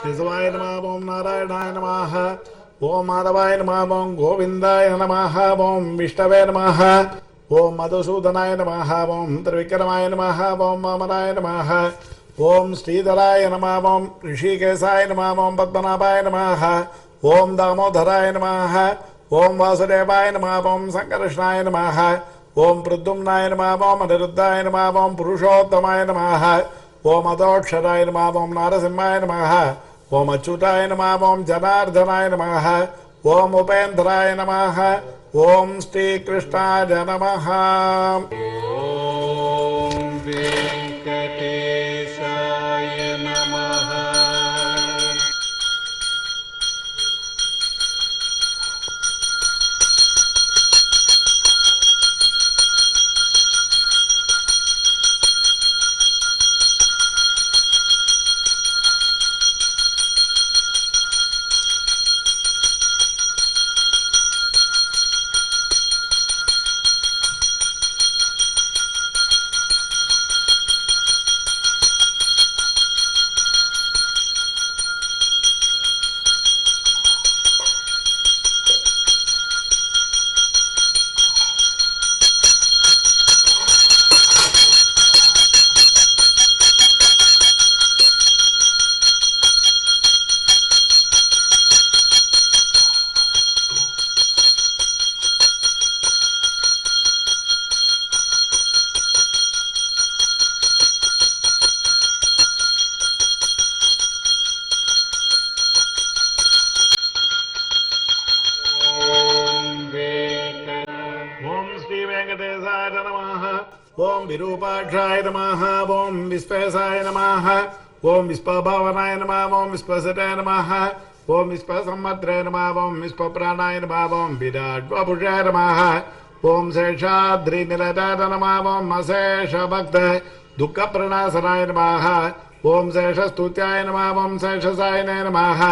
केशवाय नमः ओं नारायणाय नमः ओं माधवाय नमः ओं गोविंदाय नमः ओं विष्णवे नमः ओं मधुसूदनाय नमः ओं त्रिविक्रमाय नमः ओं वामनाय नमः ओं श्रीधराय नमः ओं ऋषिकेशाय नमः ओं पद्मनाभाय नमः ओं दामोदराय नमः ओं वासुदेवाय नमः ओं संकर्षणाय नमः ओं प्रद्युम्नाय नमः ओं अनिरुद्धाय नमः ओं पुरुषोत्तमाय नमः ओं अदोक्षराय नमः ओं नारसिंहाय नमः ओं अच्युताय नमः ओं जनार्दनाय नमः ओं उपेन्द्राय नमः ओं श्रीकृष्णाय नमः। ओम वेंकटेशाय नमः। ओं विरूपाक्षाय नमः ओं विश्वेशाय नमः ओं विश्वभावनाय नमः ओं विश्वसते नमः ओं विश्वसंवत्रे नमः ओं विश्वप्राणाय नमः ओं विराट्वपुषाय नमः ओं शेषाद्रिनिलयाय नमः ओं अशेषभक्त दुःखप्रणाशनाय नमः ओं शेषस्तुत्याय नमः ओं शेषसायनाय नमः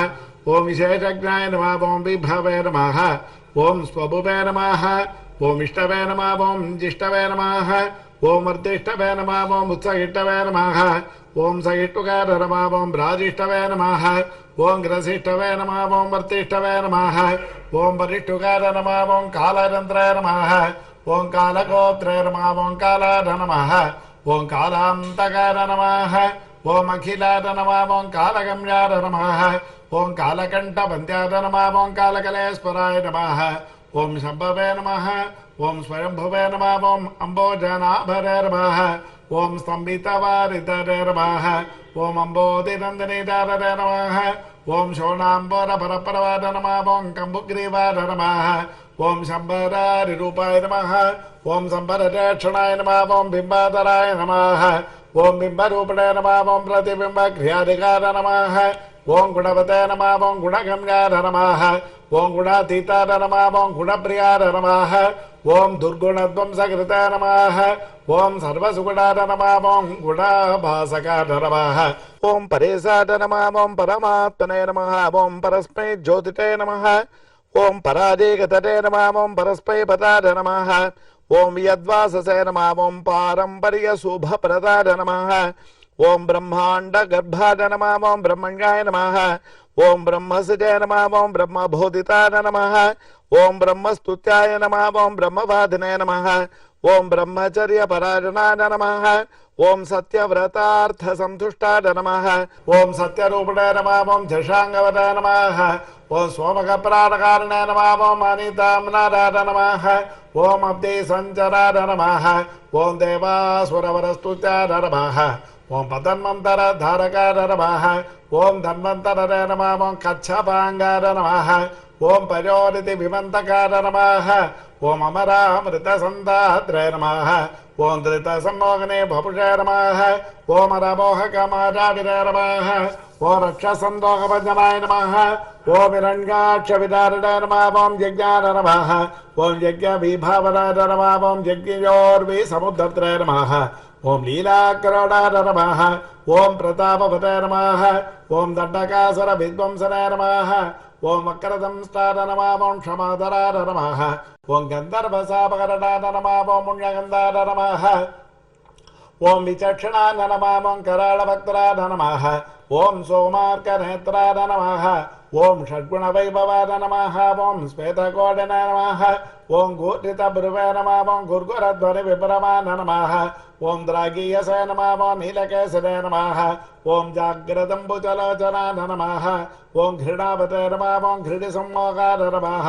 ओं विशेषज्ञाय नमः ओं विभवे नमः ओं स्वभुवे नमः ओं इष्टवे नमः ओं जिष्टवे नमः ओं वर्धिष्टवे नमः ओं उत्सहिष्टवे नमः ओं सहिष्णुकाय नमः ओं राजिष्टवे नमः ओं ग्रसिष्टवे नमः ओं वर्तिष्टवे नमः ओं वरिष्ठुकाय नमः ओं कालरन्त्राय नमः ओं कालगोत्रे नमः ओं कालाय नमः ओं कालान्तकाय नमः ओं अखिलाय नमः ओं कालगम्याय नमः ओं कालकण्ठवन्द्याय नमः ओं कालकलेश्वराय नमः ओं शम्भवे नमः ओं स्वयंभुवे नमः ओं अम्बोजनाभरे नमः ओं स्तम्भितवारितरे नमः ओं अम्बोधिनन्दनीधाररे नमः ओं शोणाम्बरपरपरवाय नमः ओं कम्बुग्रीवाय नमः ओं शम्बरारिरूपाय नमः ओं शम्बररेक्षणाय नमः ओं बिम्बाधराय नमः ओं बिम्बरूपिणे नमः ओं प्रतिबिम्बक्रियाधिकाय नमः ओं गुणवते नमः ओं गुणगम्याय नमः ओं गुणातीताय नमः ओं गुणप्रियाय नमः ओं दुर्गुणध्वंसकृताय नमः ओं सर्वसुगुणाय नमः ओं गुणाभासकाय नमः ओं परेशाय नमः ओं परमात्मने नमः ओं परस्मै ज्योतिते नमः ओं पराजेगतते नमः ओं परस्मै पदाय नमः ओं यद्वाससे नमः ओं पारम्पर्यशुभप्रदाय नमः ओं ब्रह्मांड गर्भाय नमः ओं ब्रह्मण्याय नमः ओं ब्रह्मसुजाय नमः ओं ब्रह्मबोधिताय नमः ओं ब्रह्मस्तुत्याय नमः ओं ब्रह्मवादिने नमः ओं ब्रह्मचर्यपरायणाय नमः ओं सत्यव्रतार्थ संतुष्टाय नमः ओं सत्यरूपिणे नमः ओं झषांगवदाय नमः ओं सोमकप्राणकारणे नमः ओं अनिताम्नाराय नमः ओं अब्धि संचराय नमः ओं देवासुरवरस्तुत्याय नमः ओं पतन्मन्तरधारकाय नमः ओं धन्वन्तरे नमः ओं कच्छपाङ्गाय नमः ओं पयोनिधि विमन्तकाय नमः ओं अमरामृतसन्धात्रे नमः ओं धृतसम्मोहने भपुषे नमः ओं अरमोहकमाराविरे नमः ओं रक्षसन्दोहभञ्जनाय नमः ओं हिरण्याक्षविदारिणे नमः ओं यज्ञाय नमः ओं यज्ञविभावनाय नमः ओं यज्ञयोर्विसमुद्धत्रे नमः ओं लीलाकरुणाय नमः ओं प्रतापवते नमः ओं दण्डकासुर विध्वंसने नमः ओं वक्रदंष्टाय नमः ओं क्षमाधराय नमः ओं गन्धर्वशापकरणाय नमः ओं पुण्यगन्धाय नमः ఓం విచక్షణాయ నమః ఓం కరాళభక్తరాయ నమః ఓం సోమార్కనేత్రాయ నమః ఓం షడ్గుణవైభవాయ నమః ఓం శ్వేతకోటినాయ నమః ఓం గూర్ధితభ్రువే నమః ఓం గుర్గురధ్వని విభ్రమాయ నమః ఓం ద్రాగీయసే నమః ఓం నీలకేశరే నమః ఓం జాగ్రదంబుజలోచనాయ నమః ఓం ఘృణావతే నమః ఓం ఘృడి సమ్మోహాయ నమః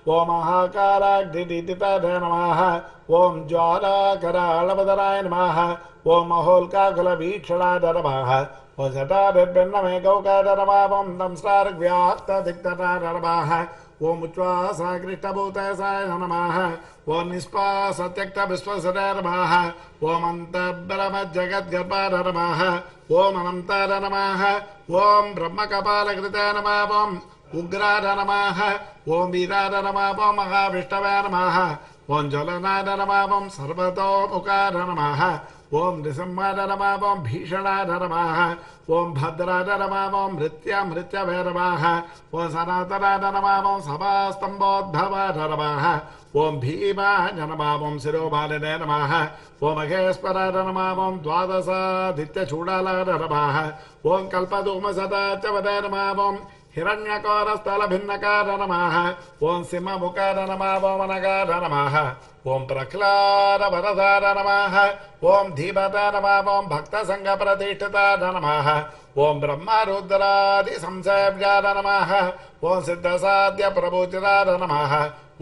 ఓం మహాకారాగ్నిదితాయ నమః ఓం జ్వాలాకరాళవదనాయ నమః ఓం మహోల్కాకులవీక్షణాయ నమః ఓం శతాభిర్భిన్నమే గౌకాయ నమః ఓం దంస్రార్వ్యాప్తదిక్తనాయ నమః ఓం ఉచ్ఛ్వాసకృష్టభూతసాయ నమః ఓం నిష్పాసత్యక్త విశ్వసరాయ నమః ఓం అంతర్బ్రహ్మజగద్గర్భాయ నమః ఓం అనంతాయ నమః ఓం బ్రహ్మకపాలకృతాయ నమః ఓం ఉగ్రాయ నమః ఓం వీరాయ నమః ఓం మహావిష్ణవే నమః ఓం జ్వలనాయ నమః ఓం సర్వతోముఖాయ నమః ఓం నృసింహాయ నమః ఓం భీషణాయ నమః ఓం భద్రాయ నమః ఓం మృత్యవే నమః ఓం సనాతనాయ నమః ఓం సభాస్తంభోద్భవాయ నమః ఓం భీమాయ నమః ఓం శిరోబాలినే నమః ఓం మహేశ్వరాయ నమః ఓం ద్వాదశాదిత్యచూడాలాయ నమః ఓం కల్పధూమసదాచవదే నమః ఓం హిరణ్యకోరస్థలభిన్నకార నమః ఓం సింహముఖార నమః ఓం అనగార నమః ఓం ప్రహ్లాదవరదార నమః ఓం ధీమతాయ నమః ఓం భక్తసంఘప్రతిష్ఠితాయ నమః ఓం బ్రహ్మరుద్రాది సంసేవ్యాయ నమః ఓం సిద్ధసాధ్యప్రభూతిరాయ నమః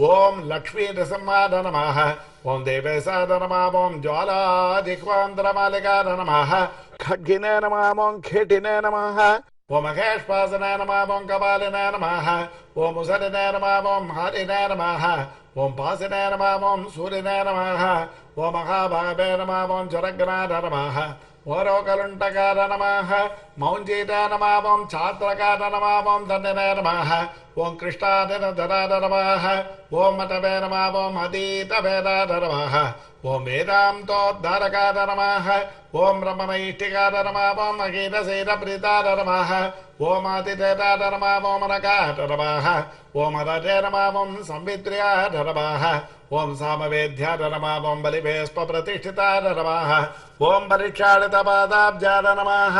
ఓం లక్ష్మీనృసింహాయ నమః ఓం దేవేశాయ నమః ఓం జ్వాలాజిహ్వాంధ్రమాలికాయ నమః ఖడ్గినే నమః ఓం ఖేటినే నమః ఓం మహేశ్వాసనాయ నమః ఓం కపాలినాయ నమః ఓం ఉసరినాయ నమః ఓం హరినాయ నమః ఓం పాసినాయ నమః ఓం సూర్యనాయ నమః ఓం మహాభావే నమః ఓం జ్వరగ్నాయ నమః ఓరోకలుంటకార నమః మౌంజీతాయ నమః ఓం ఛాత్రకార నమః ఓం దండనాయ నమః ఓం కృష్ణాదినధరాయ నమః ఓం మతవే నమః ఓం అతీతవేదాయ నమః ఓం వేదాంతోద్ధారకార నమః ఓం బ్రహ్మనైష్ఠికార నమః ఓం అఖిలశైలప్రీతాయ నమః ఓం ఆతిథేయాయ నమః ఓం అనకాయ నమః ఓం అరజే నమః ఓం సంవిత్ర్యాయ నమః ఓం సామవేద్యాయ నమః ఓం బలిభేష్పప్రతిష్ఠితాయ నమః ఓం పరీక్షాళితపాదాబ్జాయ నమః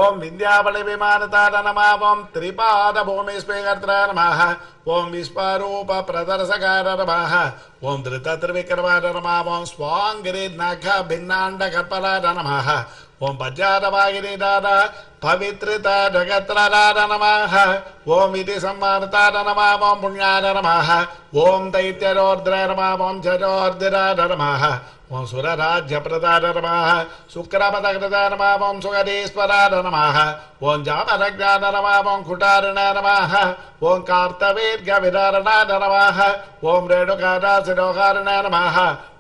ఓం వింధ్యావళి విమానతాయ నమః ఓం త్రిపాదభూమిస్పీకర్త్రాయ నమః ఓం విశ్వరూప ప్రదర్శకాయ నమః ఓం ధృతత్రివిక్రమాయ నమః ఓం స్వాంగిరి నఖ భిన్నాండకర్పరాయ నమః ఓం పద్యాదవాగిరిదార పవిత్రిత జగత్రాయ నమః ఓం ఇది సంవర్తాయ నమః ఓం పుణ్యాయ నమః ఓం దైత్యరోర్ద్రాయ నమః ఓం జరోర్దిరాయ నమః ఓం సురరాజ్యప్రదాయ నమః శుక్రపదకృతాయ నమః ఓం సుగరీశ్వరాయ నమః ఓం జామరజ్ఞాయ నమః ఓం కుటారిణాయ నమః ఓం కార్తవీర్ఘవిదారణాయ నమః ఓం రేణుకాదాశిరోహారిణాయ నమః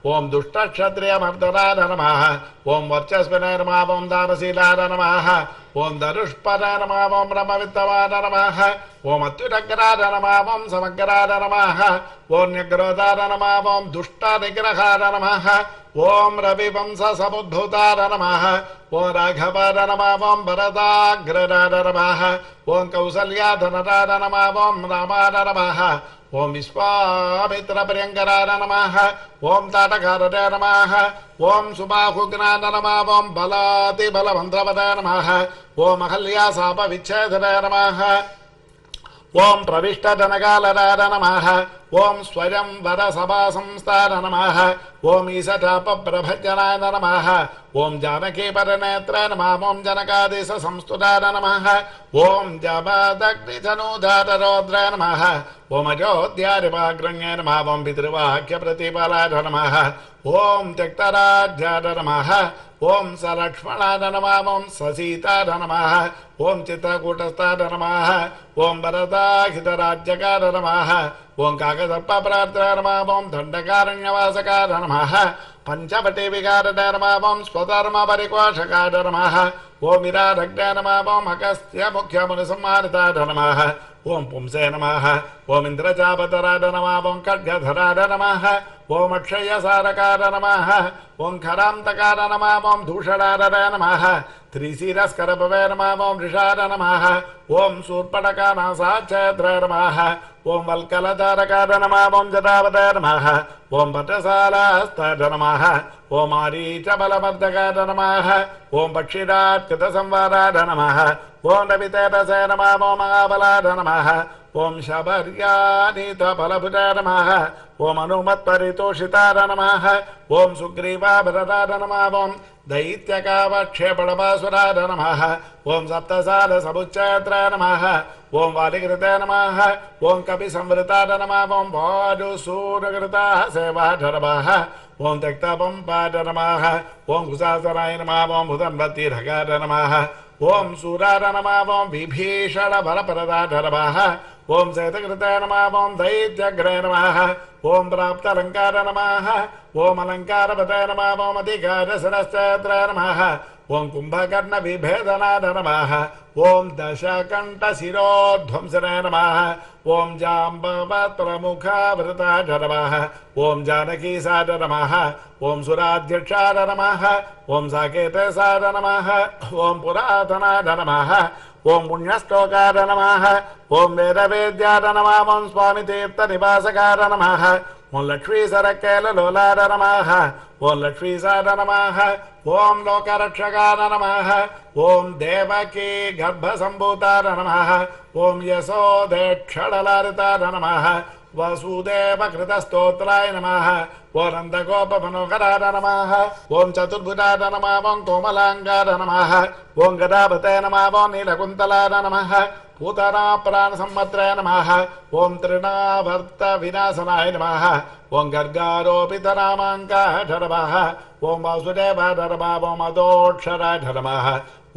ఓం దుష్టక్షత్రియమర్దనాయ నమః ఓం వర్చస్వినాయ నమః ఓం దానశీలాయ నమః ఓం ధనుష్పదాయ నమః ఓం బ్రహ్మవిత్తవాయ నమః ఓం అత్యురగ్రాయ నమః ఓం సమగ్రాయ నమః ఓం న్యగ్రోధాయ నమః ఓం దుష్టనిగ్రహాయ నమః ఓం రవివంశ సముద్భూతాయ నమః ఓం రాఘవాయ నమః ఓం భరతాగ్రరాయ నమః ఓం కౌసల్యాధనరాయ నమః ఓం రామాయ నమః ఓం విశ్వామిత్రప్రియంకరాయ నమః ఓం తాటకారయ నమః ఓం సుబాహుఘ్నాయ నమః ఓం బలాతిబలమంత్రపదాయ నమః ఓం అహల్యాశాప విచ్ఛేదనాయ నమః ఓం ప్రవిష్టజనకాలరాయ నమః ఓం స్వయం వర సభా సంస్థాయ నమః ఓం ఈశచాపప్రభజనాయ నమః ఓం జానకీ పరనేత్రాయ నమః ఓం జనకాదేశ సంస్తుతాయ నమః ఓం జమదగ్నిజనూధారరౌద్రాయ నమః ఓం అయోధ్యారివాగ్రణ్యాయ నమః ఓం పితృవాక్యప్రతిఫలాయ నమః ఓం త్యక్తరాజ్యాయ నమః ఓం సలక్ష్మణాయ నమః ఓం ససీతాయ నమః ఓం చిత్రకూటస్థాయ నమః ఓం భరతాహితరాజ్యకాయ నమః ఓం కాకసర్పప్రార్థాయ నమః ఓం దండకారణ్యవాసకాయ నమః పంచవటీ వికారాయ నమః ఓం స్వధర్మపరికోషకాయ నమః ఓం విరారగ్నాయ నమః ఓం అగస్త్య ముఖ్యమునిసంహారితాయ నమః ఓం పుంసే నమః ఓం ఇంద్రజాపతరాయ నమః ఓం ఖడ్గధరాయ నమః ఓం అక్షయసారకాయ నమః ఓం ఖరాంతకాయ నమః ఓం దూషణాయ నమః త్రిశిరస్కరభవే నమః ఓం వృషాయ నమః ఓం శూర్పణకానాసాచ్ఛేద్రాయ నమః ఓం వల్కలధారకాయ నమః ఓం జటావతాయ నమః ఓం పటసాలాస్తాయ నమః ఓం ఆరీచబలవర్ధకాయ నమః ఓం పక్షిరాత్కృత సంవారాయ నమః ఓం రవితేజసే నమః ఓం మహాబలాయ నమః ఓం శబర్యానీత ఫలభుజాయ నమః ఓం అనుమత్పరితోషితాయ నమః ఓం సుగ్రీవాభరతాయ నమః ఓం దైత్యకావక్షేపణమాసురాయ నమః ఓం సప్తసాల సముచ్చయత్రాయ నమః ఓం వాలికృతాయ నమః ఓం కపిసంవృతాయ నమః ఓం వాజుసూరకృతాయ సేవాయ నమః ఓం తక్తపంపాయ నమః ఓం కుశాసనాయ నమః ఓం భుజన్వతీర్ఘకాయ నమః ఓం సూరాయ నమః ఓం విభీషణ బలపరదాయ నమః ఓం శతకృతాయ నమః ఓం దైత్యగ్రయ నమః ఓం ప్రాప్తాలంకార నమః ఓం అలంకారపతాయ నమః ఓం అధికారసరశ్చత్రాయ నమః ఓం కుంభకర్ణ విభేదనాయ నమః ఓం దశకంఠశిరోధ్వంసనాయ నమః ఓం జాంబవత్రముఖావృతాయ నమః ఓం జానకీసాయ నమః ఓం సురాధ్యక్షాయ నమః ఓం సాకేతసాయ నమః ఓం పురాతనాయ నమః ఓం పుణ్యశ్లోకాయ నమః ఓం వేదవేద్యాయ నమః ఓం స్వామి తీర్థ నివాసకాయ నమః ఓం లక్ష్మీ సరకేలలోలాయ నమః ఓం లక్ష్మీసాయ నమః ఓం లోకరక్షకాయ నమః ఓం దేవకీ గర్భసంభూతాయ నమః ఓం యశోదేక్షళలారితాయ నమః వసుదేవకృతస్తోత్రాయ నమః ఓం నందగోపమనోహరాయ నమః ఓం చతుర్భుజాయ నమః ఓం కోమలాంగాయ నమః ఓం గదాపతయ నమః ఓం నీలకుంతలాయ నమః పూతనా ప్రాణ సంవత్రాయ నమః ఓం తృణావర్త వినాశనాయ నమః ఓం గర్గారోపితనామాంకాయ నమః ఓం వాసుదేవాయ నమః ఓం అదోక్షరాయ నమః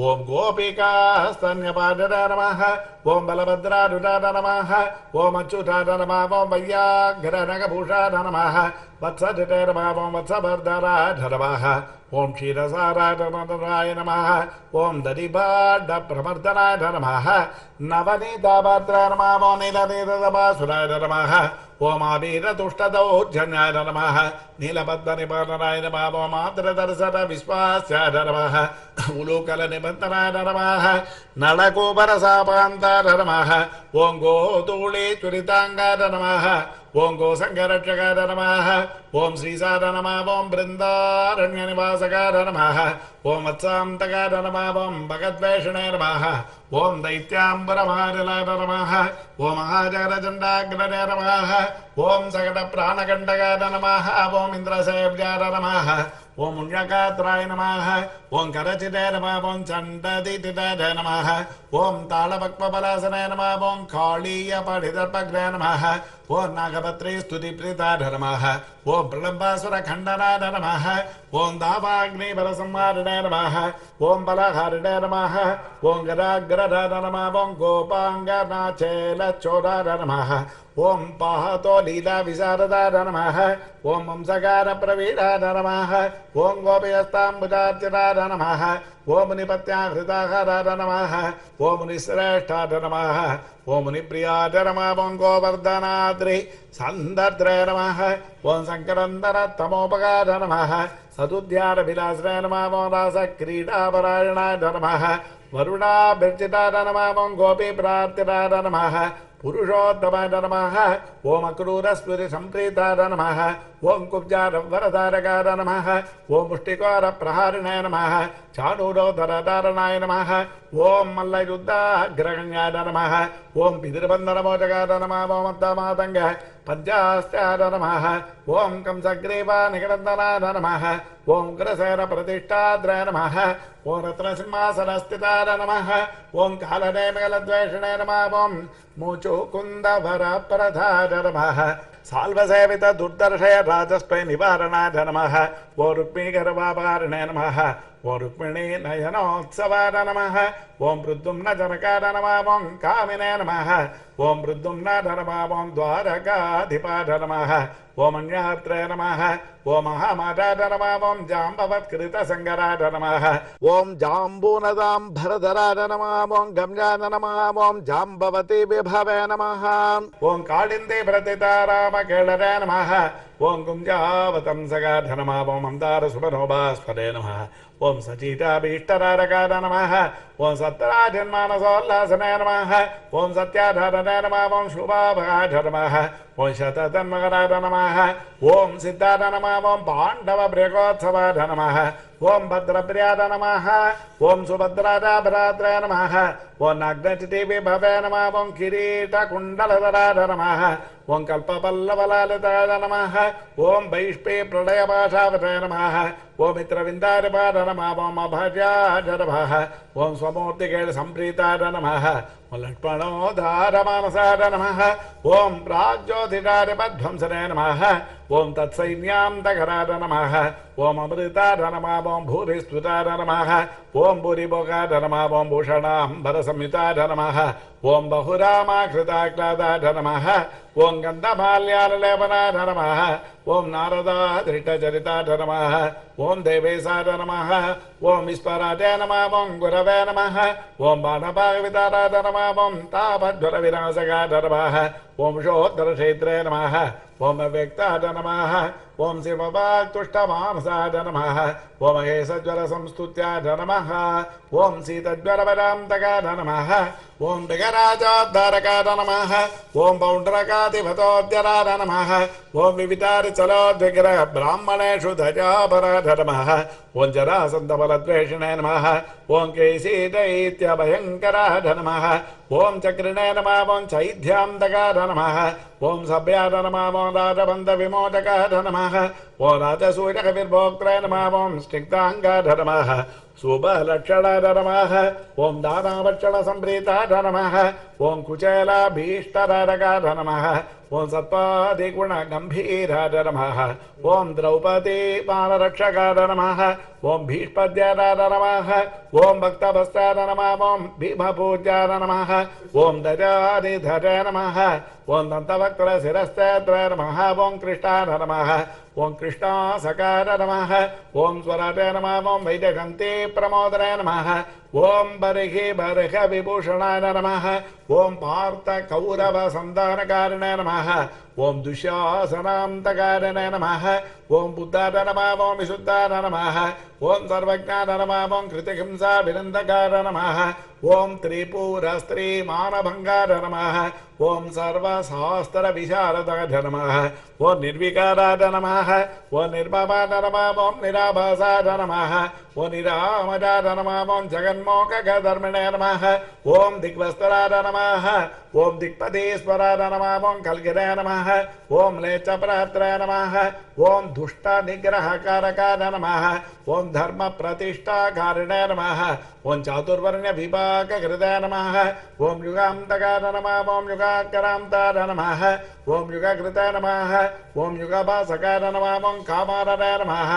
ఓం గోపికాస్తన్యపాదాయ నమః ఓం బలభద్రారుడాయ నమః ఓం అచ్యుతాయ నమః ఓం వయ్యాఘ్రనగభూషాయ నమః వత్సజటాయ నమః ఓం వత్సభర్ధరాయ నమః ఓం క్షీరసారాయ నమః ఓం దధిభాండప్రమర్దనాయ నమః నవనీతాపాత్రాయ నమః ఓం నీలనీలదభాసురాయ నమః ఓం ఆబీరతుష్టదౌర్జన్యాయ నమః నీలబద్ధనిబంధనాయ నమః ఓం ఆర్ద్రదర్శన విశ్వాస్యాయ నమః ఉలూకల నిబంధనాయ నమః నళకూపరసాపాంతాయ నమః ఓం గోధూళీ చురితాంగాయ నమః ఓం గోసంగరక్షకాయ నమః ఓం శ్రీసాయ నమః ఓం బృందారణ్య నివాసకాయ నమః ఓం వత్సాంతకాయ నమః ఓం భగద్వేషణాయ నమః ఓం దైత్యాంబరమారిలాయ నమః ఓం మహాజగరచండాగ్రజాయ నమః ఓం సకట ప్రాణకండకాయ నమః ఓం ఇంద్రసేవ్యాయ నమః ఓం పుణ్యగాత్రాయ నమః ఓం కరచితాయ నమః ఓం చండదితితాయ నమః ఓం తాళపక్వబలాసనాయ నమః ఓం కాళీయ పఠిదర్పగ్రాయ నమః ఓం నాగపత్రీ స్తుతిప్రీతాయ నమః ఓం ప్రళంబాసుర ఖండనాయ నమః ఓం దావాగ్ని బలసంహారిణాయ నమః ఓం బలహారిణాయ నమః ఓం గదాగ్రధాయ నమః ఓం గోపాంగనాచేలచోదాయ నమః ఓం పాహతో లీలా విశారదాయ నమః ఓం వంశకార ప్రవీణాయ నమః ఓం గోపయస్తాంబుజార్చితాయ నమః ఓం మునిపత్యాహృతాహారాయ నమః ఓం మునిశ్రేష్ఠాయ నమః ఓం మునిప్రియాయ నమః ఓం గోవర్ధనాద్రి సందర్ద్రాయ నమః ఓం శంకరందర తమోపకాయ నమః సదుద్యాన విలాసాయ నమః ఓం రాస క్రీడాపరాయణాయ నమః వరుణాభిర్జితాయ నమః ఓం గోపీ ప్రార్థితాయ నమః పురుషోత్తమాయ నమః ఓం అక్రూరస్ఫురి సంప్రీతాయ నమః ఓం కుబ్జారవరధారకాయ నమః ఓం ముష్టికోర ప్రహారిణాయ నమః చాణూరోధరధారణాయ నమః ఓం మల్లయుద్ధాగ్రగణ్యాయ నమః ఓం పితృబంధనమోచకాయ నమః ఓం అత్తమాతంగ పంచాస్త్యాయ నమః ఓం కంసగ్రీవా నిగడందనాయ నమః ఓం ఉగ్రసేన ప్రతిష్టాద్రాయ నమః ఓం రత్నసింహాసనస్థితాయ నమః ఓం కాలనేమిగలద్వేషణాయ నమః ఓం ముచుకుందవరప్రధాయ నమః సాల్వసేవిత దుర్దర్శయ రాజస్పై నివారణాయ నమః ఓ రుక్మీగర్వాపారిణాయ నమః ఓం రుక్మిణీ నయనోత్సవాయ నమః ఓం ప్రద్యుమ్న జనకాయ నమః ఓం కామినాయ నమః ఓం ప్రద్యుమ్న నమః ఓం ద్వారకాధిపాయ నమః ఓం అన్యాత్రాయ నమః ఓం మహామాతాయ నమః ఓం జాంబవత్కృత సంగరాయ నమః ఓం జాంబూనదాంబరధరాయ నమః ఓం గమ్యాయ నమః ఓం జాంబవతి విభవే నమః ఓం కాళింది ప్రతితారామకేళరాయ నమః ఓం గుంజావతంసగాఢ నమః ఓం మందారసుమనోభాస్పదే నమః ఓం సచీతాభీష్టరారకాద నమః ఓం సత్రాజన్మానసోల్లాసనాయ నమః ఓం సత్యాధారణాయ నమః ఓం శుభాభగాఢ నమః ఓం శతతన్మగరాఢ నమః ఓం సిద్ధాఢ నమః ఓం పాండవ బ్రేకోత్సవాఢ నమః ఓం భద్రప్రియాఢ నమః ఓం సుభద్రాజాభరాత్రాయ నమః ఓం నాగ్నచిదేవి భవే నమః ఓం కిరీటకుండలధరాఢ నమః ఓం కల్పపల్లవలాలితాయ నమః ఓం వైష్పే ప్రళయపాశావతాయ నమః ఓం మిత్రవిందారిపాద నమః ఓం అభజాఢ నమః ఓం స్వమూర్తికేళ సంప్రీతాఢ నమః ఓం లక్ష్మణోదారమానసాఢ నమః ఓం ప్రాజ్యోతిషారిపధ్వంసనే నమః ఓం తత్సైన్యాంతకరాఢ నమః ఓం అమృతాఢ నమః ఓం భూరిస్తుతాఢ నమః ఓం భూరిభోగాఢ నమః ఓం భూషణాంబరసంయుతాఢ నమః ఓం బహురామాకృతాక్లాదాఢ నమః ఓం గంధమాల్యాలలేపనాఢ నమః ఓం నారదాధృతచరితాఢ నమః ఓం దేవేశాఢ నమః ఓం విస్మరాఢే నమః ఓం గురవే నమః ఓం బాణపావితారాఢ నమః ఓం తాపజ్వర వినాశకాఢ నమః ఓం షోత్తరక్షేత్రే నమః ఓం అవ్యక్తాఢ నమః ఓం శివవాక్తుష్టమానసాఢ నమః ఓం మహేశజ్వర సంస్తుత్యాఢ నమః ఓం శీతజ్వరవరాంతకాఢ నమః ఓం విఘరాజోద్ధారకాఢ నమః ఓం పౌండ్రకాధిపతోద్యరాఢ నమః ఓం వివితారిచలోద్విగ్రహ బ్రాహ్మణేషు ధజాపరాఢ నమః ఓం జరాసంతబలద్వేషిణే నమః ఓం కేశీదైత్యభయంకరాఢ నమః ఓం చక్రిణే నమః ఓం చైధ్యాంతకాఢ నమః ఓం సభ్యాఢ నమః ఓం రాజబంధ విమోచకాఢ నమః ఓం రాజసూయకవిర్భోక్త్రే నమః ఓం స్నిగ్ధాంగాఢ నమః శుభలక్షణాఢ నమః ఓం దానావక్షణ సంప్రీతాఢ నమః ఓం కుచేలాభీష్టరారకాఢ నమః ఓం సత్వాదిగుణ గంభీరాఢ నమః ఓం ద్రౌపదీ బాణరక్షకాఢ నమః ఓం భీష్పద్యాఢ నమః ఓం భక్తభస్తాఢ నమః ఓం భీమపూజ్యాఢ నమః ఓం దజానిధర నమః ఓం దంతవక్త్ర శిరస్తేత్ర నమః ఓం కృష్ణాఢ నమః ఓం కృష్ణాసకాఢ నమః ఓం స్వరాఢ నమః ఓం వైజయంతి ప్రమోదరే నమః ఓం బర్హి బర్హ విభూషణాయ నమః ఓం పార్థ కౌరవ సంధానకారిణే నమః ఓం దుశ్శాసనాంతకారిణే నమః ఓం బుద్ధాఢ నమః ఓం విశుద్ధాఢ నమః ఓం సర్వజ్ఞాఢ నమః ఓం కృతిహింసాభినందకాఢ నమః ఓం త్రిపుర స్త్రీ మానభంగాఢ నమః ఓం సర్వశాస్త్ర విశారదాఢ నమః ఓం నిర్వికారాఢ నమః ఓం నిర్మమాఢ నమః ఓం నిరాభాసాఢ నమః ఓం నిరామజాఢ నమః ఓం జగన్మోకధర్మిణే నమః ఓం దిగ్వస్తరాఢ నమః ఓం దిక్పదీశ్వరాఢ నమః ఓం కల్గిరే నమః ఓం లేచప్రాత్రే నమః ఓం దుష్ట నిగ్రహకారకాఢ నమః ఓం ధర్మ ప్రతిష్టాకారిణే నమః ఓం చాతుర్వర్ణ్య విభాగకృతే నమః ఓం యుగాంతకాఢ నమః ఓం యుగాకరాంతాఢ నమః ఓం యుగకృతే నమః ఓం యుగభాసకాఢ నమః ఓం కామారणे నమః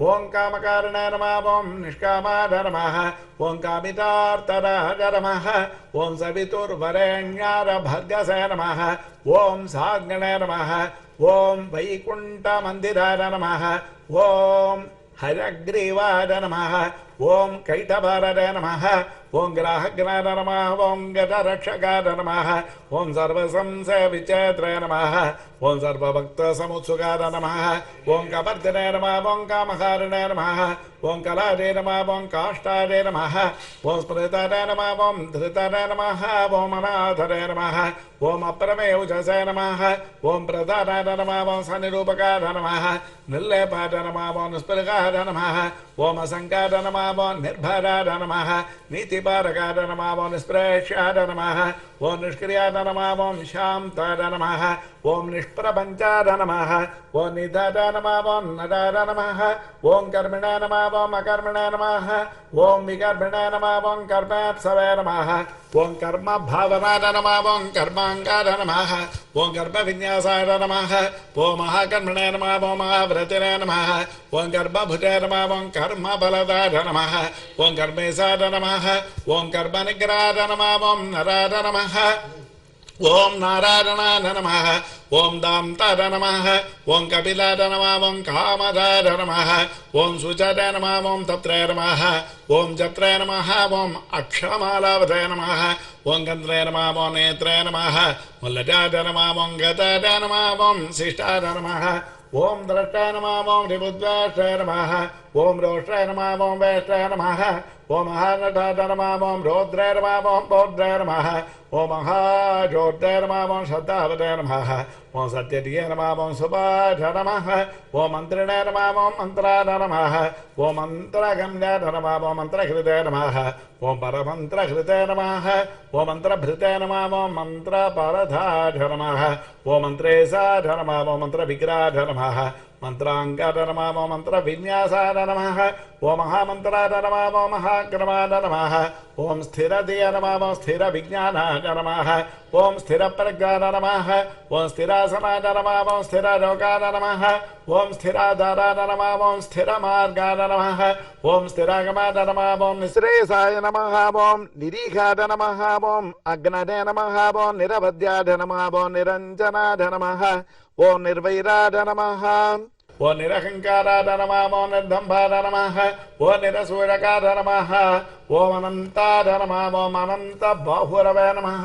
ఓం కామకారిణే నమః ఓం నిష్కామాఢ నమః ఓం కామితార్థరాఢ నమః ఓం సవితుర్వరేణ్యార భర్గసే నమః ఓం సాగ్నే నమః ఓం వైకుంఠమందిరాయ నమః ఓం హయగ్రీవాయ నమః ఓం కైటభారరే నమః ఓం గ్రాహగ్నాయ నమః ఓం గజరక్షకాయ నమః ఓం సర్వసంశయ విచేత్రే నమః ఓం సర్వభక్తసముత్సుకాయ నమః ఓం కపర్దినే నమః ఓం కామహారిణే నమః ఓం కలాదే నమః ఓం కాష్టాదే నమః ఓం స్మృతాదే నమః ఓం ధృతాదే నమః ఓం అనాథరే నమః ఓం అప్రమేయుజసే నమః ఓం ప్రధానాయ నమః ఓం సనిరూపకాయ నమః నిర్లేపాయ నమః ఓం నిస్పృహాయ నమః ఓం అసంకాయ నమః ఓం నిర్భరాయ నమః నీతిపారకాయ నమః ఓం నిస్పృహ్యాయ నమః ఓం నిష్క్రియాయ నమః ఓం శాంతాయ నమః ఓం నిష్ప్రపంచాయ నమః ఓం నిధాయ నమః ఓం నదాయ నమః ఓం కర్మిణే నమః ఓం అకర్మిణే నమః ఓం వికర్మిణే నమః ఓం కర్మేప్సవే నమః ఓం కర్మ భావనాయ నమః ఓం కర్మాంగాయ నమః ఓం గర్భ విన్యాసాయ నమః ఓం మహాకర్మణే నమః ఓం మహావ్రతినే నమః ఓం గర్భభుజే నమః ఓం కర్మఫలదాయ నమః ఓం కర్మేశాయ నమః ఓం కర్మనిగ్రహాయ నమః ఓం నరాయ నమః ఓం నారాయణాయ నమః ఓం దాంతాయ నమః ఓం కపిలాయ నమః ఓం కామదాయ నమః ఓం సుచరాయ నమః ఓం తత్రే నమః ఓం జత్రే నమః ఓం అక్షమాలావతే నమః ఓం గంధ్రే నమః ఓం నేత్రే నమః ఓం లజాయ నమః ఓం గతాయ నమః ఓం శిష్టాయ నమః ఓం ద్రష్టాయ నమః ఓం రిపుద్వేష్టాయ నమః ఓం రోష్టాయ నమః ఓం వేష్టాయ నమః ఓం మహానటాయ నమః ఓం రౌద్రాయ నమః ఓం పౌద్రాయ నమః ఓం మహాజోద్రాయ నమః ఓం శతావతాయ నమః ఓం సత్యదిగే నమః ఓం సుభాష నమః ఓం మంత్రిణాయ నమః ఓం మంత్రాయ నమః ఓం మంత్రగమ్యాయ నమః ఓం మంత్రహృదయ నమః ఓం పరమంత్రహృదయ నమః ఓం మంత్రభృతయ నమః ఓం మంత్రపరధాయ నమః ఓం మంత్రేశాయ నమః ఓం మంత్రవిగ్రహాయ నమః మంత్రాంగాయ నమః ఓం మంత్రవిన్యాసాయ నమః ఓం మహామంత్రాయ నమః ఓం మహాక్రమాయ నమః ఓం స్థిరధియ నమః ఓం స్థిర విజ్ఞానాయ నమః ఓం స్థిరప్రజ్ఞాయ నమః ఓం స్థిరాసనాయ నమః ఓం స్థిరయోగాయ నమః ఓం స్థిరాధారాయ నమః ఓం స్థిరమార్గాయ నమః ఓం స్థిరాగమాయ నమః ఓం నిశ్రేయసాయ నమః ఓం నిరీఘాయ నమః ఓం అగ్నదే నమః ఓం నిరవధ్యాయ నమః ఓం నిరంజనాయ నమః ఓం నిర్వైరాయ నమః ఓ నిరహంకారాయ నమః ఓం నిర్దంభాయ నమః ఓ నిరసూరకాయ నమః ఓం అనంతాయ నమః ఓం అనంత బాహురవే నమః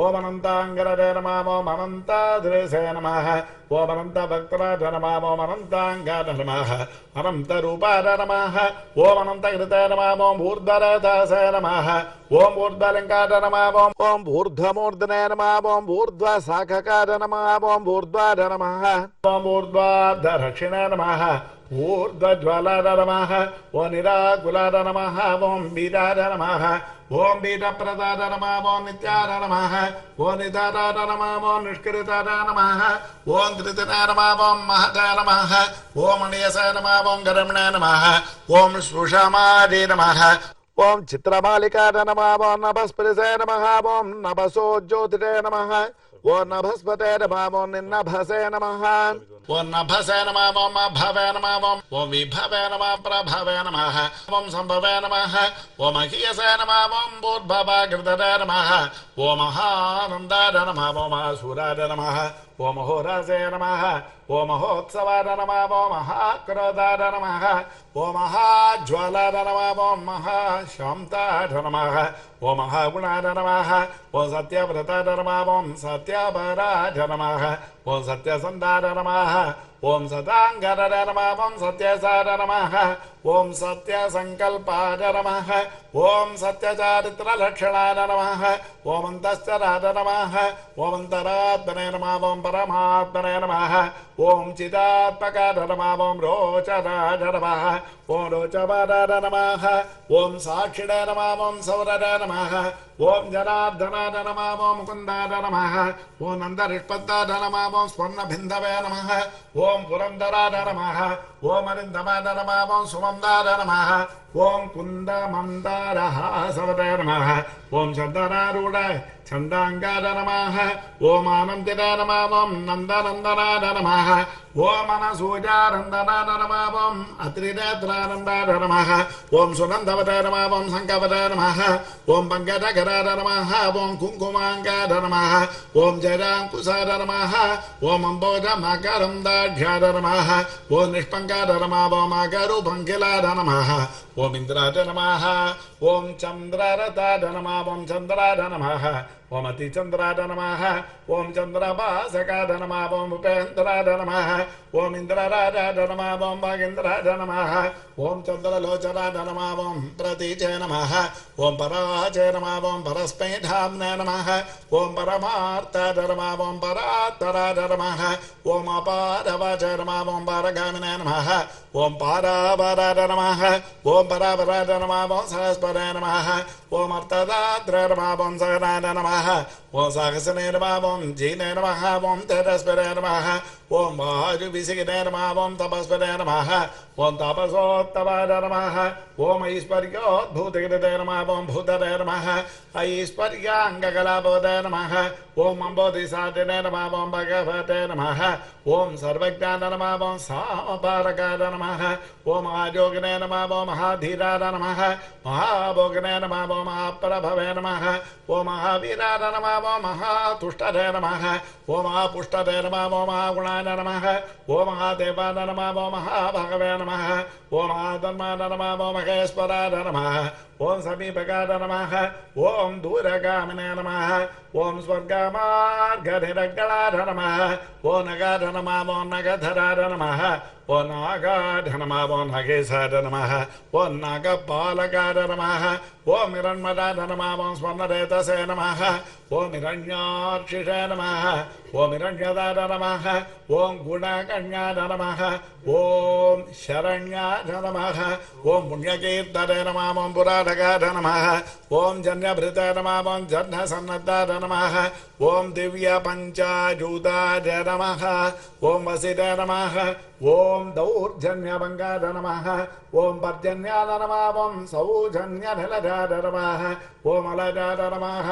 ఓం అనంతాంగరవే నమః ఓం అనంతాదృశే నమః ఓం అనంత భక్తరాయ నమః ఓం అనంతాంగాయ నమః అనంత రూపాయ నమః ఓం అనంతకృతాయ నమః ఓం ఊర్ధ్వరథాసే నమః ఓం ఊర్ధ్వలింగాయ నమః ఓం ఊర్ధ్వమూర్ధనే నమః ఓం ఊర్ధ్వశాఖకాయ నమః ఓం ఊర్ధ్వాయ నమః ఓం ఊర్ధ్వాధరక్షిణే నమః ఊర్ధ్వజ్వాలాయ నమః ఓం నిరాకులాయ నమః ఓం వీరాయ నమః ఓం బీజప్రదాయ నమః ఓం నిత్యాయ నమః ఓం నిదారాయ నమః ఓం నిష్కృతాయ నమః ఓం ధృతినాయ నమః ఓం మహతాయ నమః ఓం మణియసాయ నమః ఓం గరమణాయ నమః ఓం సుషమాదే నమః ఓం చిత్రమాలికాయ నమః ఓం నభస్పతిసాయ నమః ఓం నభసోజ్యోతిరే నమః ఓం నభస్పతే నమః ఓం నిన్నభసే నమః ఓం నభసే నమః ఓం అభవే నమః ఓం విభవే నమః ప్రభవే నమః ఓం సంభవే నమః ఓం అఖియసే నమః ఓం భూర్భవాకృతరే నమః ఓం మహానందాయ నమః ఓం మహాసూరాయ నమః ఓం మహోరాసే నమః ఓం మహోత్సవాయ నమః ఓం మహాక్రోధాయ నమః ఓం మహాజ్వాలాయ నమః ఓం మహాశాంతాయ నమః ఓం మహాగుణాయ నమః ఓం సత్యవ్రతాయ నమః ఓం సత్యపరాయ నమః ఓం సత్యసంధాయ నమః ఓం సదాంగరయ నమః ఓం సత్యసాయ నమః ఓం సత్యసంకల్పాయ నమః ఓం సత్యచారిత్రలక్షణాయ నమః ఓం అంతశ్చరాయ నమః ఓం అంతరాత్మనే నమః ఓం పరమాత్మనే నమః ఓం చిదాత్మకాయ నమః ఓం రోచరాయ నమః ఓం రోచవరాయ నమః ఓం సాక్షిణే నమః ఓం సౌరరాయ నమః ఓం జనార్దనాయ నమః ఓం ముకుందాయ నమః ఓం నందరిష్పత్తాయ నమః ఓం స్వర్ణభిందవే నమః ఓం పురంధరాయ నమః ఓం అరిందమాయ నమః ఓం సుమందాయ నమః ఓం కుందమందారహాసవతే నమః ఓం చందనారూఢాయ చందాంగాయ నమః ఓం ఆనందినే నమః ఓం నందనందనాయ నమః ఓం అనసూయానందనాయ నమః ఓం అత్రినేత్రానందాయ నమః ఓం సునందవతే నమః ఓం శంఖవతే నమః ఓం పంకజకరాయ నమః ఓం కుంకుమాంగాయ నమః ఓం జయాంకుశాయ నమః ఓం అంబోజమకరందాఢ్యాయ నమః ఓం నిష్పంకాయ నమః ఓం అగరుపంకిలాయ నమః ఓం ఇంద్రాయ నమః ఓం చంద్రరథాయ నమః ఓం చంద్రాయ నమః ఓం అతిచంద్రాయ నమః ఓం చంద్రభాసకాయ నమః ఓం ఉపేంద్రాయ నమః ఓం ఇంద్రరాజాయ నమః ఓం భాగేంద్రాయ నమః ఓం చంద్రలోచనాయ నమః ఓం ప్రతీచే నమః ఓం పరాచే నమః ఓం పరస్మేధామ్నే నమః ఓం పరమార్థాయ నమః ఓం పరాత్తరాయ నమః ఓం అపారవాచే నమః ఓం పారగామినే నమః ఓం పారావరాయ నమః ఓం పరావరాయ నమః ఓం సహస్పరే నమః ఓం అర్థదాత్రే నమః ఓం సగనాయ నమః ఓం సాహసనే నమః ఓం జీనే నమః ఓం తేజస్పరే నమః ఓం వాయువిసిగినే నమః ఓం తపస్పరే నమః ఓం తపసోత్తమాయ నమః ఓం ఐశ్వర్యోద్భూతగిరిదే నమః ఓం భూతరే నమః ఐశ్వర్యాంగకలాపవదే నమః ఓం అంబోధిసాధినే నమః ఓం భగవతే నమః ఓం సర్వజ్ఞాన నమః ఓం సామపారకాయ నమః ఓం మహాయోగినే నమః ఓం మహాధీరాయ నమః మహాభోగినే నమః ఓం మహాప్రభవే నమః ఓం మహావీరాయ నమః ఓం మహాతుష్టదే నమః ఓం మహాపుష్టదే నమః ఓం మహాగుణాయ నమః ఓం మహాదేవాయ నమః ఓం మహాభగవే నమః ఓం మహాధర్మాయ నమః ఓం మహేశ్వరాయ నమః ఓం సమీపకాయ నమః ఓం దూరగామినే నమః ஓம் ஸ்வர்கமார்கநிரங்களார நமः ஓ நகார நமாமோ நகதரார நமः ஓ நாகார நமாமோ நகேசார நமः ஓ நாகபாலகார நமः ஓம் இரண்மதார நமாமோ ஸ்வர்ணரேதசே நமः ஓம் இரண்யார்ஷிஷே நமः ஓம் இரண்யதார நமः ஓம் குணகண்யார நமः ஓம் சரண்யார நமः ஓம் புண்ணியகீர்த்தரே நமாமோ புராடகார நமः ஓம் ஜன்யபிருதே நமாமோ ஜன்யசன்னத்தார நமः ஓம் திவ்ய பஞ்சாஜூதார நமः ஓம் வசிதே நமः ஓம் தௌர்ஜன்யபங்கார நமः ஓம் பர்ஜன்யார நமः ஓம் சௌஜன்யநிலஜார நமः ஓம் அலஜார நமः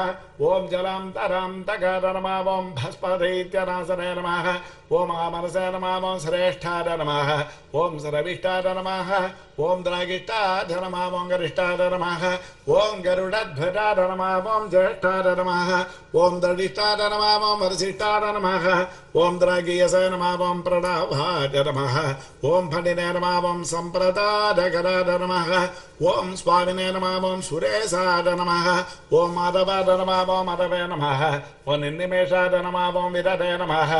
ஓம் ஜலம் தரம் தகார நமः ஓம் பஸ்பதைத்யநாசனே நமः ஓம் ஆமனசே நமः ஓம் சிரேஷ்டார நமः ஓம் சரவிஷ்டார நமः ஓம் திராகிஷ்டார நமः ஓம் கரிஷ்டார நமः ஓம் கருடத்வஜார நமः ஓம் ஜேஷ்டார நமः ஓம் தடிஷ்டார நமः ஓம் வரிசிஷ்டார நமः ஓம் திராகியசே நமः ஓம் பிரணவாஜ நமः ஓம் பண்டினே நமः ஓம் சம்பிரதாடகராட நமः ஓம் சுவாமினே நமः ஓம் சுரேசாட நமः ஓம் மாதவாட நமः ஓம் மதவே நமः ஓம் நின்னிமேஷாட நமः ஓம் விததே நமः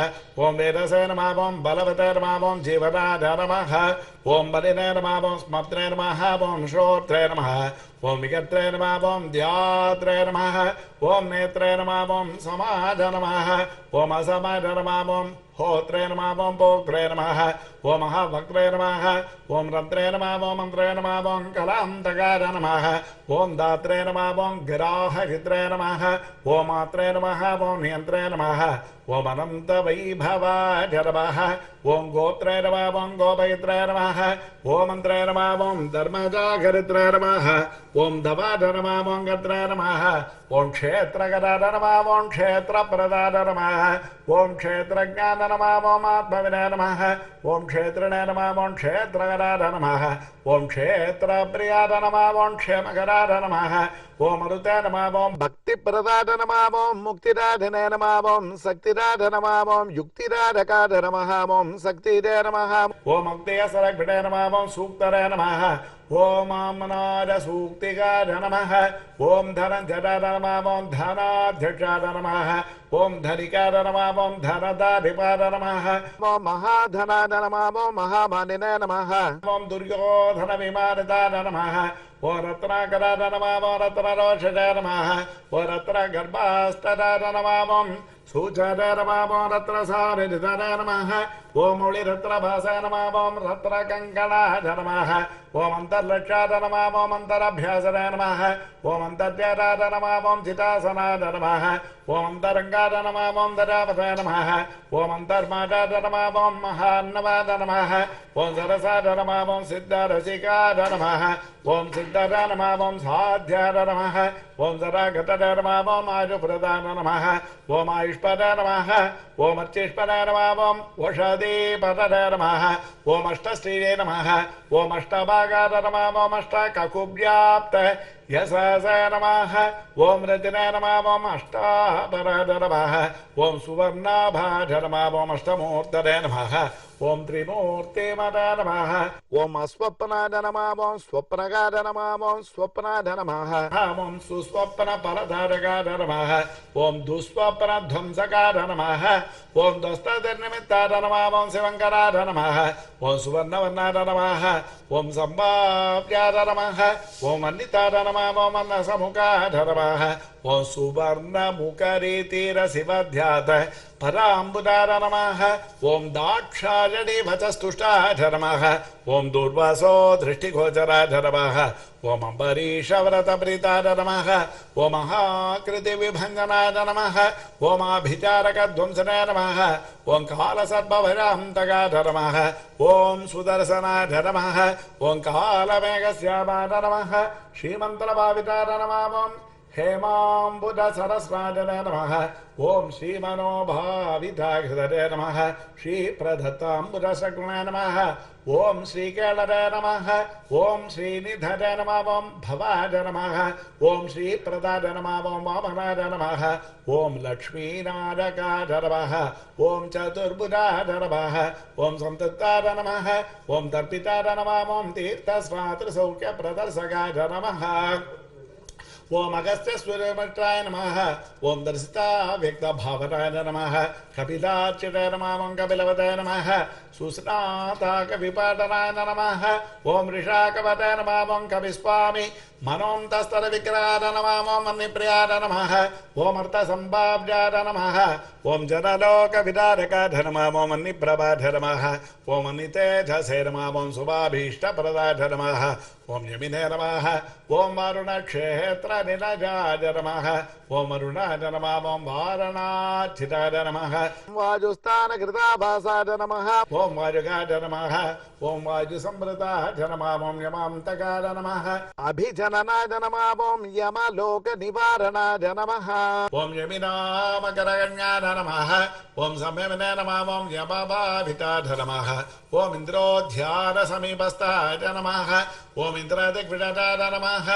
ஓம் வேதசே நமः ஓம் பலவதே நமः ஓம் ஜீவதாட நமः ஓம் பலினே நமः ஓம் ஸ்மத்ரே நமः ஓம் ஸ்ரோத்ரே நமः ஓம் விகத்ரே நமः ஓம் தியாத்ரே நமः ஓம் நேத்ரே நமः ஓம் சமாஜ நமः ஓம் அசமாஜ நமः ஓம் होत्रे नमः ओम पोक्त्रे नमः ओम महाभक्त्रे नमः ओम रत्रे नमः ओम मंत्रे नमः ओम कलांतकाय नमः ओम दात्रे नमः ओम गिराहहित्रे नमः ओम मात्रे नमः ओम नियंत्रे नमः ओम अनंत वैभवाय नमः ओम गोत्रे नमः ओम गोपयित्रे नमः ओम मंत्रे नमः ओम धर्मजागरित्रे नमः ओम धवाय नमः ओम गत्रे नमः ओम क्षेत्रगदाय नमः ओम क्षेत्रप्रदाय नमः ओम क्षेत्रज्ञान नमः ओम आत्मविनय नमः ओम क्षेत्रिणे नमः ओम क्षेत्रगदाय नमः ओम क्षेत्रप्रियाय नमः ओम क्षेमगदाय नमः ओम मरुते नमः ओम भक्तिप्रदाय नमः ओम मुक्तिदाधिने नमः ओम शक्तिदाय नमः ओम युक्तिदाधकाय नमः ओम शक्तिदे नमः ओम मुक्तियसरग्भिडे नमः ओम सूक्तरे नमः ओम आमनाद सूक्तिगाय नमः ओम धनंजयाय नमः ओम धनाध्यक्षाय नमः ओम धनिकाय नमः ओम धनदाधिपाय नमः ओम महाधनाय नमः ओम महामानिने नमः ओम दुर्योधन विमानिताय नमः ओ रत्नाकराय नमः ओम रत्नरोषजाय नमः ओ रत्नगर्भास्तदाय नमः ओम सूचराय नमः ओम रत्नसारिधाय नमः ओम मौलिरत्नभासाय नमः ओम रत्नकङ्कणाय नमः ओम अंतर्लक्षाय नमः ओम अंतरभ्यासनाय नमः ओम अंतर्ज्ञानाय नमः ओम चितासनाय नमः ओम अंतरंगाय नमः ओम ददावताय नमः ओम अंतर्मादाय नमः ओम महान्नवाय नमः ओम सरसाय नमः ओम सिद्धरसिकाय नमः ओम सिद्धराय नमः ओम साध्याय नमः ओम सरागताय नमः ओम आयुप्रदाय नमः ओम आयुष्पदाय नमः ओम अर्चिष्पदाय नमः ओम वषधीपदाय नमः ओम अष्टश्रीये नमः ओम अष्टभागाय नमः ओम अष्टककुव्याप्त यशसाय नमः ओम रजनाय नमः ओम अष्टापराय नमः ओम सुवर्णाभाय नमः ओम अष्टमूर्तये नमः ओम त्रिमूर्तिमदाय नमः ओम अस्वप्नाय नमः ओम स्वप्नगाय नमः ओम स्वप्नाय नमः ओम सुस्वप्नफलधारकाय नमः ओम दुःस्वप्नध्वंसकाय नमः ओम दुस्तनिमित्ताय नमः ओम शिवङ्कराय नमः ओम सुवर्णवर्णाय नमः ओम सम्भाव्याय नमः ओम अन्निताय नमः ओम अन्नसमुखाय नमः ओम सुवर्णमुखरीतिरसिवध्यात पराम्बुदाय नमः ओम दाक्षायणी वचस्तुष्टाय नमः ओम दुर्वासो दृष्टिगोचराय नमः ओम अम्बरीशव्रतप्रीताय नमः ओम महाकृतिविभञ्जनाय नमः ओम आभिचारकध्वंसनाय नमः ओम कालसर्पभयान्तकाय नमः ओम सुदर्शनाय नमः ओम कालमेघश्यामाय नमः श्रीमन्त्रभाविताय नमः ओम हेमाम्बुधसरस्राजने नमः ओम श्रीमनोभाविताघृतये नमः श्रीप्रदत्ताम्बुधशकुने नमः ओम श्रीकेळरे नमः ओम श्रीनिधये नमः ओम भवाय नमः ओम श्रीप्रदाय नमः ओम वामनाय नमः ओम लक्ष्मीनारकाय नमः ओम चतुर्भुजाय नमः ओम संतताय नमः ओम तर्पिताय नमः ओम तीर्थस्नातृसौख्यप्रदर्शकाय नमः ओम अगस्त्य सूर्यमित्राय नमः ओम दर्शिता व्यक्त भावराय नमः कपिलार्चिताय नमः ओम कपिलवताय नमः सुस्नाता कविपाटनाय नमः ओम ऋषाकवताय नमः ओम कविस्वामी मनोन्तस्तर विग्रहाय नमः ओम मन्निप्रियाय नमः ओम अर्थसंभाव्याय नमः ओम जनलोक विदारकाय नमः ओम मन्निप्रभाय नमः ओम मन्नितेजसे नमः ओम शुभाभीष्टप्रदाय नमः ओम यमिने नमः ओम वरुणक्षेत्र निलजाय नमः ओम अरुणाय नमः ओम वारणाचिताय नमः वायुस्थानकृताभासाय नमः ओम वायुगाय नमः ओम वायुसंवृताय नमः ओम यमान्तकाय नमः अभिजननाय नमः ओम यमलोकनिवारणाय नमः ओम यमिनामकरगण्याय नमः ओम संयमने नमः ओम यमभाविताय नमः ओम इन्द्रोध्यानसमीपस्थाय नमः ओम इंद्रदिग्विजयाय नमः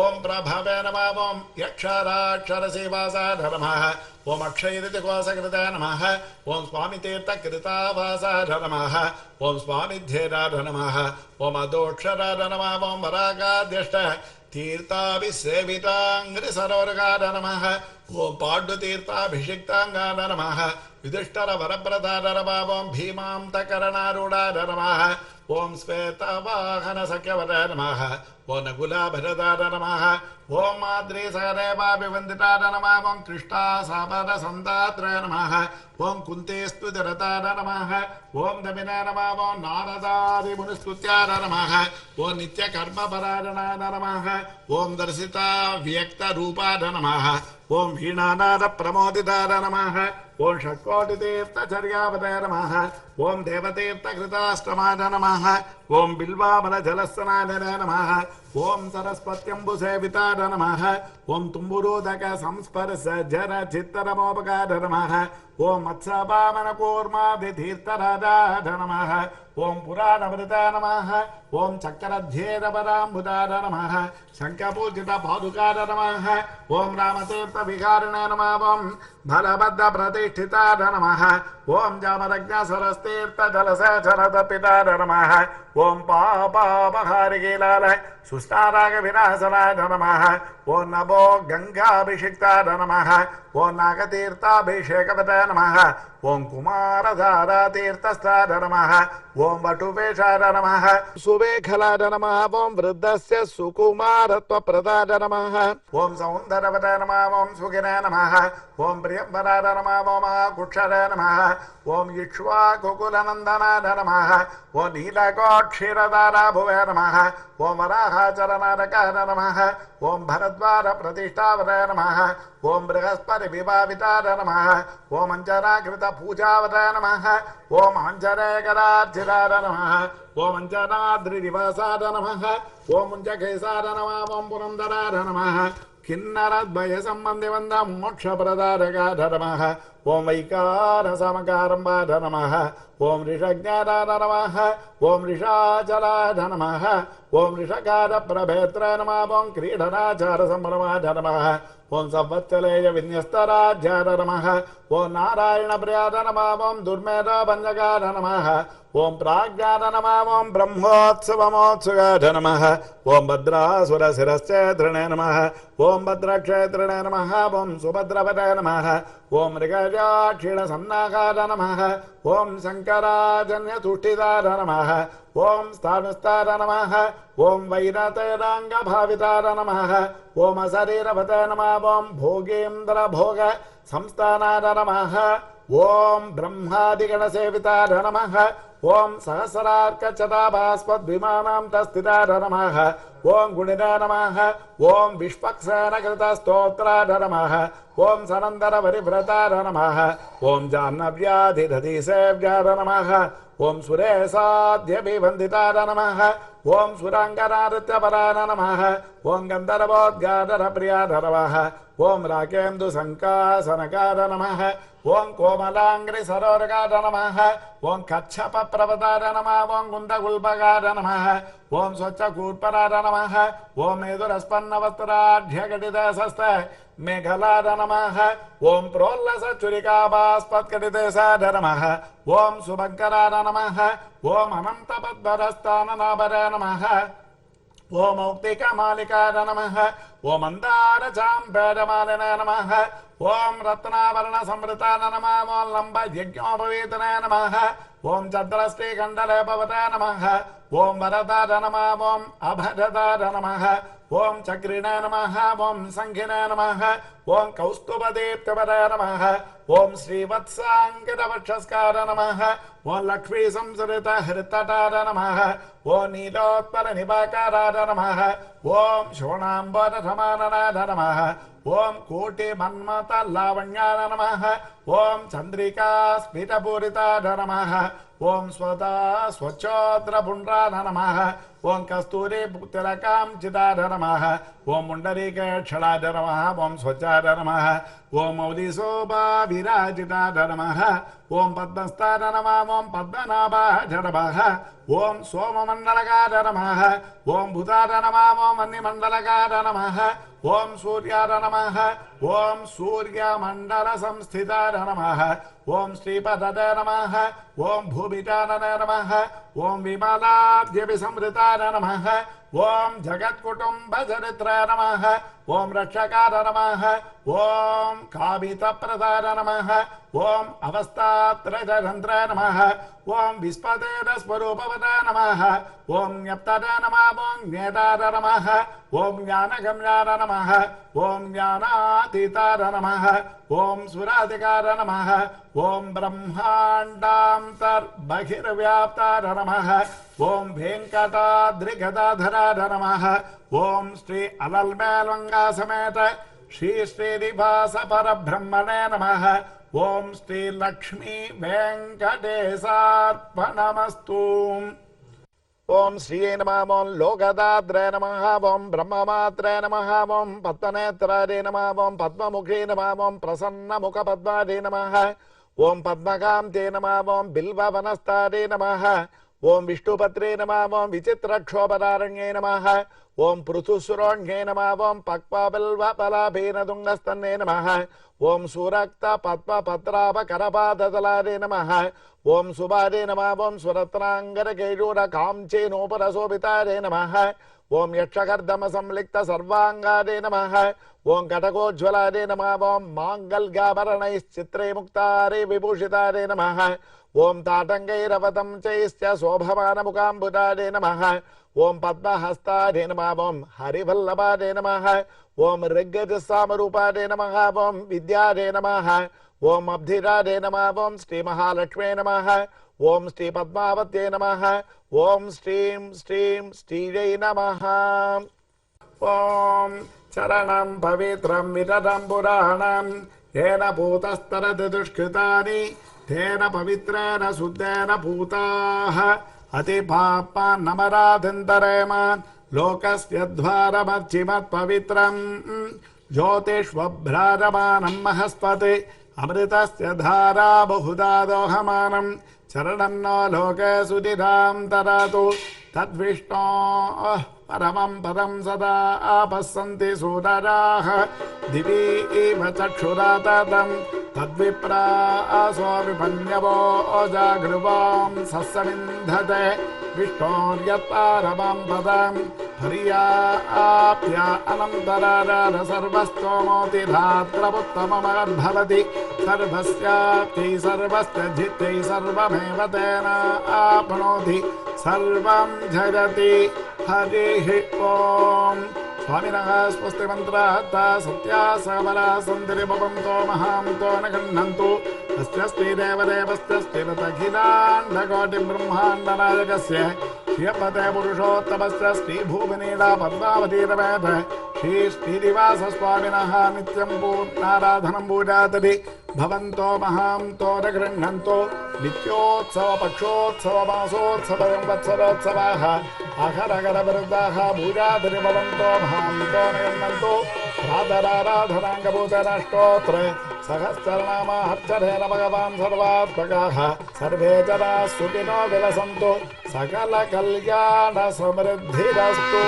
ओम प्रभवे नमः ओम यक्षराक्षरसेवासाय नमः ओम अक्षयदितिकोशकृताय नमः ओम स्वामितीर्थकृतावासाय नमः ओम स्वामिध्येराय नमः ओम अदोक्षराय नमः ओम वरागाद्यष्ट तीर्थाभिसेविताङ्घ्रिसरोरगाय नमः ओम पाण्डुतीर्थाभिषिक्ताङ्गाय नमः युधिष्ठिर वरप्रदाय नमः ओम भीमान्तकरणारूढाय नमः ओम श्वेतवाहन सख्यवराय नमः ओम नकुलाभरदाय नमः ओम माद्रीसहदेवाभिवन्दिताय नमः ओम कृष्णासापदसन्दात्राय नमः ओम कुन्तेस्तुतिरताय नमः ओम दमिनाय नमः ओम नारदादिमुनिस्तुत्याय नमः ओम नित्यकर्मपरायणाय नमः ओम दर्शिता व्यक्तरूपाय नमः ओम वीणानाद प्रमोदिताय नमः ओम षट्कोटितीर्थचर्यावताय नमः ओम देवतीर्थकृताष्टमाय नमः ओम बिल्वामलजलस्नाय नमः ओम सरस्वत्यम्बुसेविताय नमः ओम तुम्बुरोदक संस्पर्श जन चित्तरमोपकाय नमः ओम मत्स्यवामनकूर्मादितीर्थराजाय नमः ओम पुराणवृताय नमः ओम चक्रध्येदपराम्बुदाय नमः शङ्खपूजितपादुकाय नमः ओम रामतीर्थविहारिणे नमः ओम बलभद्रप्रतिष्ठिताय नमः ओम जामरज्ञसरस्तीर्थजलसेचनतपिताय नमः ओम पापापहारिकीलाल सुष्टारागविनाशनाय नमः ओम नभो गंगाभिषिक्ताय नमः ओम नागतीर्थाभिषेकवताय नमः ओम कुमारधारातीर्थस्थाय नमः ओम वटुवेशाय नमः सुवेखलाय नमः ओम वृद्धस्य सुकुमारत्वप्रदाय नमः ओम सौन्दरवताय नमः ओम सुखिने नमः ओम प्रियंवराय नमः ओम कुक्षराय नमः ओम इक्ष्वाकुकुलनन्दनाय नमः ओम नीलकोक्षीरदाराभुवे नमः ओम वराहाचरनारकाय नमः ओम भरद्वारप्रतिष्ठावताय नमः ओम बृहस्पतिविभाविताय नमः ओम अंजनाकृतपूजावताय नमः ओम अंजनेकरार्चिताय नमः ओम अंजनाद्रिनिवासाय नमः ओम मुञ्जकेशाय नमः ओम पुरन्दराय नमः किन्नरद्वय सम्बन्धिवन्द मोक्षप्रदायकाय नमः ओम वैकारसमकारम्बाय नमः ओम ऋषज्ञाय नमः ओम ऋषाचलाय नमः ओम ऋषकारप्रभेत्राय नमः ओम क्रीडनाचारसम्भ्रमाय नमः ओम संवत्सलेय विन्यस्तराज्याय नमः ओम नारायणप्रियाय नमः ओम दुर्मेधभञ्जकाय नमः ओम प्राज्ञाय नमः ओम ब्रह्मोत्सवमोत्सुकाय नमः ओम भद्रासुरशिरश्चेत्रिणे नमः ओम भद्रक्षेत्रिणे नमः ओम सुभद्रपते नमः ओम मृगजाक्षीणसन्नाकाय नमः ओम शङ्कराजन्यतुष्टिताय नमः ओम स्थानुस्ताय नमः ओम वैरतैराङ्गभाविताय नमः ओम अशरीरभते नमः ओम भोगेन्द्रभोग संस्थानाय नमः ओम ब्रह्मादिगणसेविताय नमः ओम सहस्रार्कचताभास्पद्विमानां तस्थिताय नमः ओम गुणिनाय नमः ओम विष्पक्सेनकृतस्तोत्राय नमः ओम सनन्दरपरिव्रताय नमः ओम जाह्नव्याधिदधिसेव्याय नमः ओम सुरेशाद्यभिवन्दिताय नमः ओम सुराङ्गनानृत्यपराय नमः ओम गन्धर्वोद्गाधरप्रियाय नमः ओम राकेन्दुसङ्कासनकाय नमः ओम कोमलाङ्घ्रिसरोरगाय नमः ओम कच्छपप्रवदाय नमः ओम गुन्दगुल्बगाय नमः ओम स्वच्छकूर्पराय नमः ओम मेदुरस्पन्नवस्त्राढ्यघटितशस्त मेघलाय नमः ओम प्रोल्लसचुरिकाभास्पत्कटितेशाय नमः ओम सुभङ्कराय नमः ओम अनन्तपद्मरस्ताननाभराय नमः ओम औक्तिकमालिकाय नमः ఓం మందార చాంపేడమాలినాయ నమః ఓం రత్నాభరణ సంవృతాయ నమః ఓం లంబ యజ్ఞోపవీతనాయ నమః ఓం చంద్రశ్రీకంఠలేపవతాయ నమః ఓం వరదాయ నమః ఓం అభరదాయ నమః ఓం చక్రిణాయ నమః ఓం సంఖినాయ నమః ఓం కౌస్తుభదీప్తపదాయ నమః ఓం శ్రీవత్సాంకితవక్షస్కార నమః ఓం లక్ష్మీ సంసృత హృతటార నమః ఓం నీలోత్పల నిపాకారార నమః ఓం శోణాంబర సమాననాద నమః ఓం కోటి మన్మత లావణ్యాయ నమః ఓం చంద్రికా స్ఫిటపూరితాయ నమః ఓం స్వదా స్వచ్ఛోద్ర పుండ్రాయ నమః ఓం కస్తూరి తిలకాంచితాయ నమః ఓం ముండరీకేక్షణాయ నమః ఓం స్వచ్ఛాయ నమః ఓం మౌలిశోభా విరాజితాయ నమః ఓం పద్మస్థాయ నమః ఓం పద్మనాభాయ నమః ఓం సోమమండలకాయ నమః ఓం భూతాయ నమః ఓం వన్యమండలకాయ నమః ఓం సూర్యాయ నమః ఓం సూర్యమండల సంస్థితాయ నమః ఓం శ్రీపదయ నమః ఓం భూమిటానయ నమః ఓం విమలాద్యపి సంవృతాయ నమః ఓం జగత్కుటుంబ చరిత్రాయ నమః ఓం రక్షకాయ నమః ఓం కామితప్రదాయ నమః ఓం అవస్థాత్రయంత్రాయ నమః ఓం విస్పదేన స్వరూపవదాయ నమః ఓం జ్ఞప్తదాయ నమః ఓం జ్ఞేతాయ నమః ఓం జ్ఞానగమ్యాయ నమః ఓం జ్ఞానాతీతాయ నమః ఓం సురాధికార నమః ఓం బ్రహ్మాండాంతర్బహిర్వ్యాప్తాయ నమః ఓం వెంకటాద్రిగదాధరాయ నమః ఓం శ్రీ అలల్మేలంగా సమేత శ్రీ శ్రీనివాస పరబ్రహ్మణే నమః ఓం శ్రీ లక్ష్మీ వెంకటేశార్పణమస్తు ఓం శ్రీయే నమః ఓం లోకదాత్రే నమః ఓం బ్రహ్మమాత్రే నమః ఓం పద్మనేత్రాయ నమః ఓం పద్మముఖే నమః ఓం ప్రసన్నముఖ పద్మాదే నమః ఓం పద్మకాంతే నమః ఓం బిల్వవనస్తాదే నమః ఓం విష్ణుపత్రే నమః ఓం విచిత్రక్షోభదారణ్యే నమః ఓం పృథుసురోణ్యే నమః ఓం పక్వబిల్వపలాభేనదుంగస్తన్నే నమః ఓం సురక్త పద్మపత్రాప కరపాదతలాదే నమః ఓం సుబాదే నమః ఓం సురత్నాంగర కేయూర కాంచేనోపరశోభితాదే నమః ఓం యక్షకర్దమ సంలిక్త సర్వాంగాదే నమః ఓం కటకోజ్వలాదే నమః ఓం మాంగల్యాభరణైశ్చిత్రే ముక్తారే విభూషితాదే నమః ఓం తాటంకైరవతం చైశ్చ శోభమానముఖాంబుదాదే నమః ఓం పద్మహస్తాదే నమః ఓం హరివల్లభాదే నమః ఓం ఋగ్గజసామరూపాదే నమః ఓం విద్యాదే నమః ఓం అబ్ధిరాదే నమః ఓం శ్రీ మహాలక్ష్మే నమః ఓం శ్రీ పద్మావత్యే నమః ఓం శ్రీం శ్రీం శ్రీజై నమః ఓం చరణం పవిత్రం వితతం పురాణం ఏన భూతస్తరతి దుష్కృతాని తేన పవిత్రేణ శుద్ధేన భూతాః అతి పాపాన్నమరాధింతరేమ లోకస్య ద్వారమర్చిమత్ పవిత్రం జ్యోతిష్వభ్రాజమానం మహస్పతి అమృతస్య ధారా బహుదా దోహమానం చరణం నో లోకే సుధిరాం తరాతు తద్విష్ణో పరమం పదం సదా పశ్యంతి సూదరాః దివి ఇవ చక్షురాతతం తద్విప్రాసో విపన్యవో జాగృవాం సస్సమింధతే విష్ణోర్యత్పారమం పదం హర్యాప్య అనంతరార సర్వస్తోమోతిధాత్రముత్తమమద్భవతి సర్వస్యాప్తి సర్వస్య జిత్యై సర్వమేవ తేన ఆప్నోతి సర్వం జగతి హరిః ఓం స్వామినః స్వస్తి మంత్రార్థ సత్యా సబలా సంతిరి భవంతో మహాంతో న గృహ్ణन्तు అస్య శ్రీదేవదేవస్య శ్రీరథఖిలాండకోటి బ్రహ్మాండ నాయకస్య శ్రీపతే పురుషోత్తమస్య శ్రీభూమినీడా పద్మావతీరవేద శ్రీ శ్రీనివాస స్వామినః నిత్యం పూర్ణారాధనం పూజాతది భవంతో మహాంతో న గృహ్ణन्तు నిత్యోత్సవ పక్షోత్సవ మాసోత్సవ సంవత్సరోత్సవాః అహరగర విరుద్ధాః పూజాతది భవంతో మహాంతో న గృహ్ణन्तు ప్రాతరారాధనాంగభూతరాష్టోత్ర సహస్రనామార్చనేన భగవాన్ సర్వాత్మకాః సర్వే జనాః సుఖినో విలసन्तు సకల కళ్యాణ సమృద్ధిరస్తు.